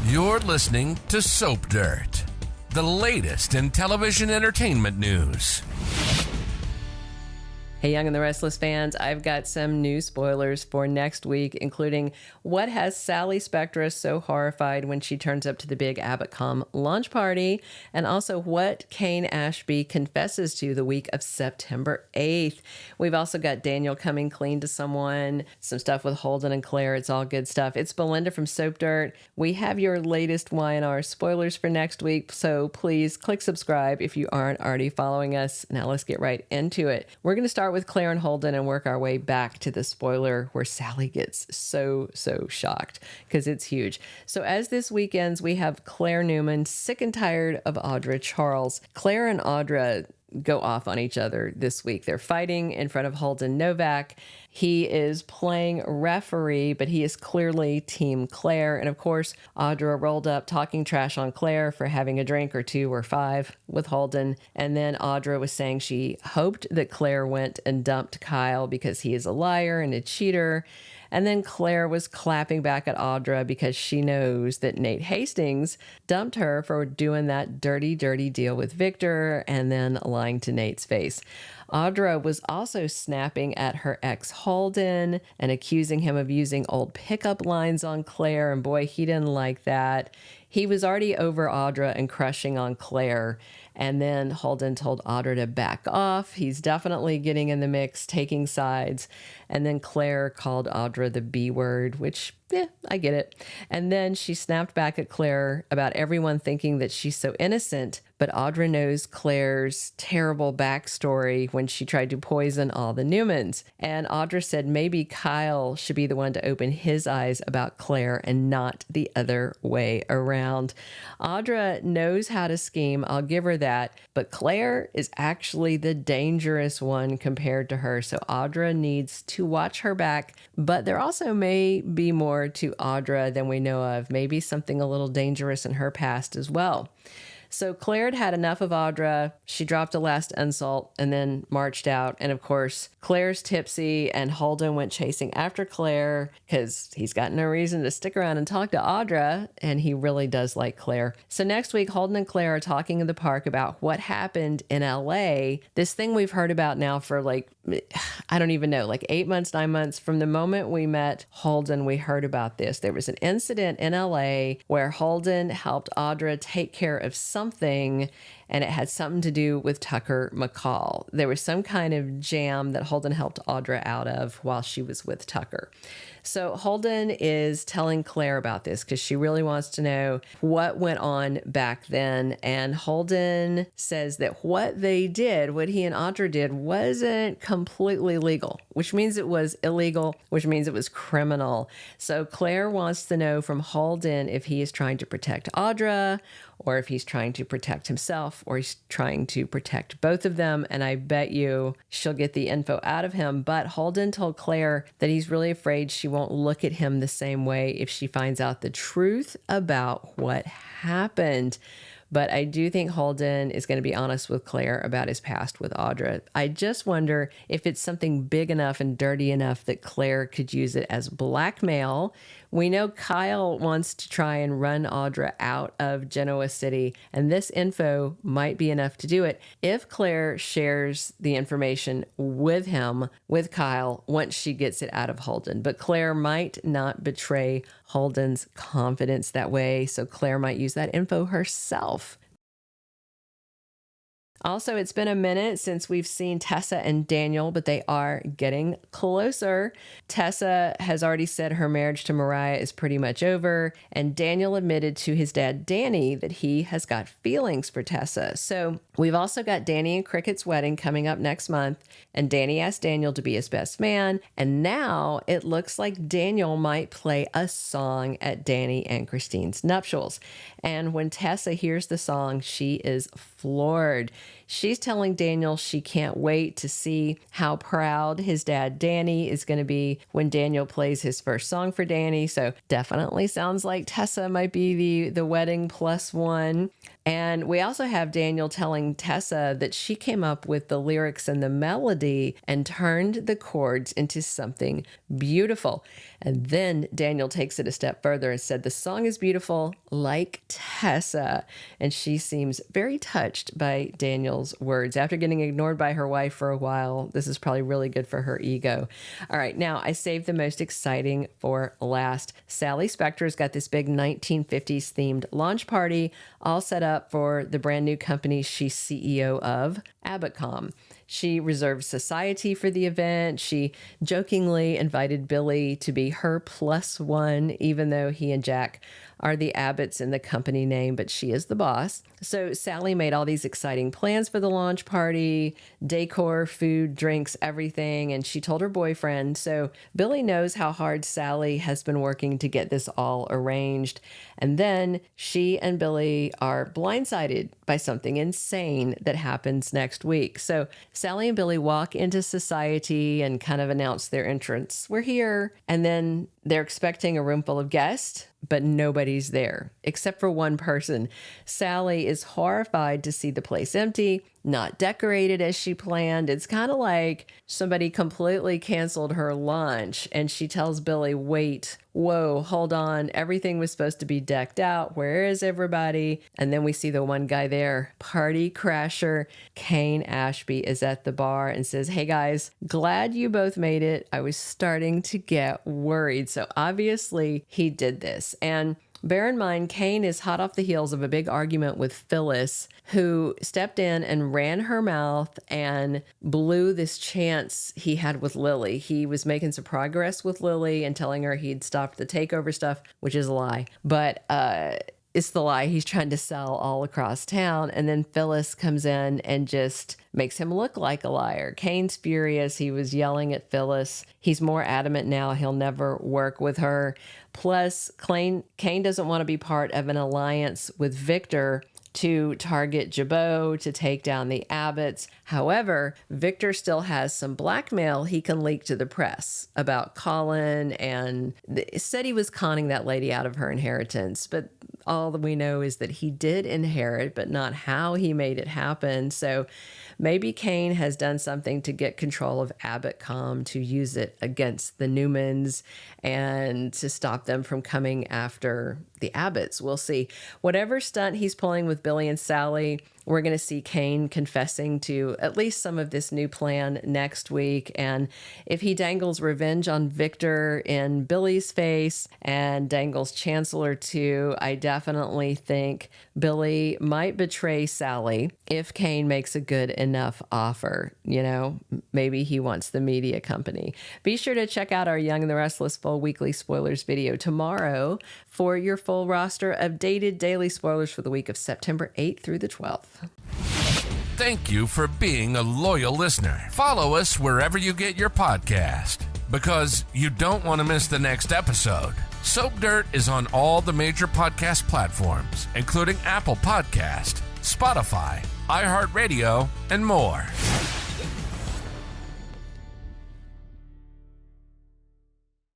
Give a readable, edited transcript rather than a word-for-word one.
You're listening to Soap Dirt, the latest in television entertainment news. Hey, Young and the Restless fans, I've got some new spoilers for next week, including what has Sally Spectra so horrified when she turns up to the big Abbott launch party, and also what Cane Ashby confesses to the week of September 8th. We've also got Daniel coming clean to someone, some stuff with Holden and Claire. It's all good stuff. It's Belinda from Soap Dirt. We have your latest Y&R spoilers for next week, so please click subscribe if you aren't already following us. Now let's get right into it. We're going to start with Claire and Holden and work our way back to the spoiler where Sally gets so shocked because it's huge. So as this week ends, we have Claire Newman sick and tired of Audra Charles. Claire and Audra go off on each other this week. They're fighting in front of Holden Novak. He is playing referee, but he is clearly Team Claire. And of course, Audra rolled up talking trash on Claire for having a drink or 2 or 5 with Holden. And then Audra was saying she hoped that Claire went and dumped Kyle because he is a liar and a cheater. And then Claire was clapping back at Audra because she knows that Nate Hastings dumped her for doing that dirty deal with Victor and then lying to Nate's face. Audra was also snapping at her ex Holden and accusing him of using old pickup lines on Claire, and boy, he didn't like that. He was already over Audra and crushing on Claire, and then Holden told Audra to back off. He's definitely getting in the mix, taking sides, and then Claire called Audra the B word, which, I get it. And then she snapped back at Claire about everyone thinking that she's so innocent, but Audra knows Claire's terrible backstory when she tried to poison all the Newmans. And Audra said maybe Kyle should be the one to open his eyes about Claire and not the other way around. Audra knows how to scheme, I'll give her that, but Claire is actually the dangerous one compared to her. So Audra needs to watch her back, but there also may be more to Audra than we know of, maybe something a little dangerous in her past as well. So Claire had enough of Audra. She dropped a last insult and then marched out. And of course, Claire's tipsy and Holden went chasing after Claire because he's got no reason to stick around and talk to Audra. And he really does like Claire. So next week, Holden and Claire are talking in the park about what happened in LA. This thing we've heard about now for I don't even know, 8 months, 9 months. From the moment we met Holden, we heard about this. There was an incident in LA where Holden helped Audra take care of something, and it had something to do with Tucker McCall. There was some kind of jam that Holden helped Audra out of while she was with Tucker. So Holden is telling Claire about this because she really wants to know what went on back then. And Holden says that what they did, what he and Audra did, wasn't completely legal, which means it was illegal, which means it was criminal. So Claire wants to know from Holden if he is trying to protect Audra or if he's trying to protect himself or he's trying to protect both of them. And I bet you she'll get the info out of him. But Holden told Claire that he's really afraid she won't look at him the same way if she finds out the truth about what happened. But I do think Holden is going to be honest with Claire about his past with Audra. I just wonder if it's something big enough and dirty enough that Claire could use it as blackmail. We know Kyle wants to try and run Audra out of Genoa City, and this info might be enough to do it if Claire shares the information with him, with Kyle, once she gets it out of Holden. But Claire might not betray Holden's confidence that way, so Claire might use that info herself. Also, it's been a minute since we've seen Tessa and Daniel, but they are getting closer. Tessa has already said her marriage to Mariah is pretty much over, and Daniel admitted to his dad, Danny, that he has got feelings for Tessa. So we've also got Danny and Cricket's wedding coming up next month, and Danny asked Daniel to be his best man, and now it looks like Daniel might play a song at Danny and Christine's nuptials. And when Tessa hears the song, she is floored. she's telling Daniel she can't wait to see how proud his dad Danny is going to be when Daniel plays his first song for Danny. So definitely sounds like Tessa might be the wedding plus one. And we also have Daniel telling Tessa that she came up with the lyrics and the melody and turned the chords into something beautiful. And then Daniel takes it a step further and said the song is beautiful like Tessa. And she seems very touched by Daniel's words. After getting ignored by her wife for a while, this is probably really good for her ego. All right, now I saved the most exciting for last. Sally Spectra's got this big 1950s themed launch party all set up for the brand new company she's CEO of, Abbott. She reserved society for the event. She jokingly invited Billy to be her plus one, even though he and Jack are the Abbotts in the company name, but she is the boss. So Sally made all these exciting plans for the launch party, decor, food, drinks, everything, and she told her boyfriend. So Billy knows how hard Sally has been working to get this all arranged. And then she and Billy are blindsided by something insane that happens next week. So Sally and Billy walk into society and kind of announce their entrance. We're here. And then they're expecting a room full of guests, but nobody's there except for one person. Sally is horrified to see the place empty, not decorated as she planned. It's kind of like somebody completely canceled her lunch, and she tells Billy, wait, whoa, hold on. Everything was supposed to be decked out. Where is everybody? And then we see the one guy there, party crasher. Cane Ashby is at the bar and says, hey guys, glad you both made it. I was starting to get worried. So obviously he did this. And bear in mind, Cane is hot off the heels of a big argument with Phyllis, who stepped in and ran her mouth and blew this chance he had with Lily. He was making some progress with Lily and telling her he'd stopped the takeover stuff, which is a lie. But it's the lie he's trying to sell all across town. And then Phyllis comes in and just makes him look like a liar. Cane's furious. He was yelling at Phyllis. He's more adamant now he'll never work with her. Plus, Cane doesn't want to be part of an alliance with Victor to target Jabot, to take down the Abbotts. However, Victor still has some blackmail he can leak to the press about Colin, and said he was conning that lady out of her inheritance. But all that we know is that he did inherit, but not how he made it happen. So maybe Cane has done something to get control of Abbott.com to use it against the Newmans and to stop them from coming after the Abbotts. We'll see. Whatever stunt he's pulling with Billy and Sally, we're going to see Cane confessing to at least some of this new plan next week. And if he dangles revenge on Victor in Billy's face and dangles Chancellor too, I definitely think Billy might betray Sally if Cane makes a good enough offer. You know, maybe he wants the media company. Be sure to check out our Young and the Restless full weekly spoilers video tomorrow for your full roster of dated daily spoilers for the week of September 8th through the 12th. Thank you for being a loyal listener. Follow us wherever you get your podcast, because you don't want to miss the next episode. Soap Dirt is on all the major podcast platforms, including Apple Podcast, Spotify, iHeartRadio, and more.